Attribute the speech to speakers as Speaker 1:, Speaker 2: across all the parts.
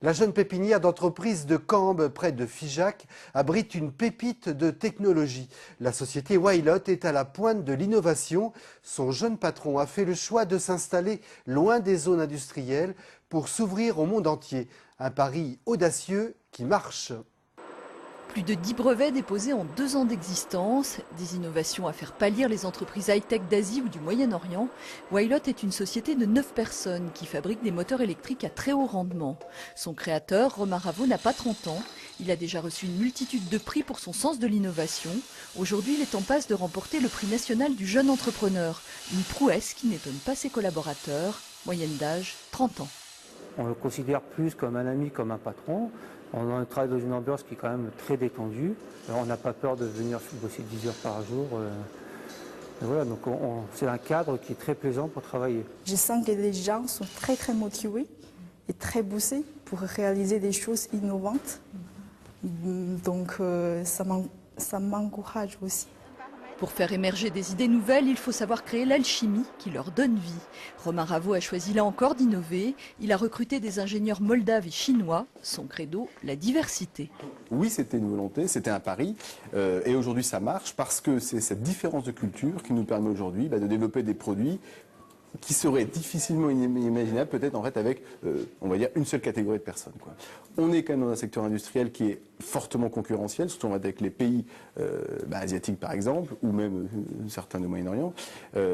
Speaker 1: La jeune pépinière d'entreprise de Cambes, près de Figeac, abrite une pépite de technologie. La société Whylot est à la pointe de l'innovation. Son jeune patron a fait le choix de s'installer loin des zones industrielles pour s'ouvrir au monde entier. Un pari audacieux qui marche.
Speaker 2: Plus de 10 brevets déposés en 2 ans d'existence, des innovations à faire pâlir les entreprises high-tech d'Asie ou du Moyen-Orient. Whylot est une société de 9 personnes qui fabrique des moteurs électriques à très haut rendement. Son créateur, Romain Ravo, n'a pas 30 ans. Il a déjà reçu une multitude de prix pour son sens de l'innovation. Aujourd'hui, il est en passe de remporter le prix national du jeune entrepreneur. Une prouesse qui n'étonne pas ses collaborateurs. Moyenne d'âge, 30 ans.
Speaker 3: On le considère plus comme un ami, comme un patron. On travaille dans une ambiance qui est quand même très détendue. Alors on n'a pas peur de venir bosser 10 heures par jour. Et voilà, donc c'est un cadre qui est très plaisant pour travailler.
Speaker 4: Je sens que les gens sont très motivés et très poussés pour réaliser des choses innovantes. Donc ça m'encourage aussi.
Speaker 2: Pour faire émerger des idées nouvelles, il faut savoir créer l'alchimie qui leur donne vie. Romain Ravo a choisi là encore d'innover. Il a recruté des ingénieurs moldaves et chinois. Son credo, la diversité.
Speaker 5: Oui, c'était une volonté, c'était un pari. Et aujourd'hui, ça marche parce que c'est cette différence de culture qui nous permet aujourd'hui de développer des produits qui seraient difficilement imaginables peut-être en fait avec, on va dire, une seule catégorie de personnes, quoi. On est quand même dans un secteur industriel qui est fortement concurrentiel, surtout avec les pays asiatiques par exemple, ou même certains du Moyen-Orient.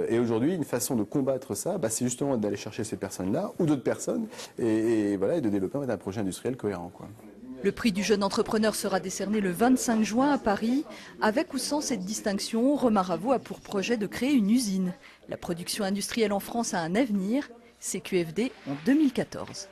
Speaker 5: Et aujourd'hui, une façon de combattre ça, c'est justement d'aller chercher ces personnes-là ou d'autres personnes et voilà, et de développer un projet industriel cohérent, quoi.
Speaker 2: Le prix du jeune entrepreneur sera décerné le 25 juin à Paris. Avec ou sans cette distinction, Romain Ravo a pour projet de créer une usine. La production industrielle en France a un avenir. CQFD en 2014.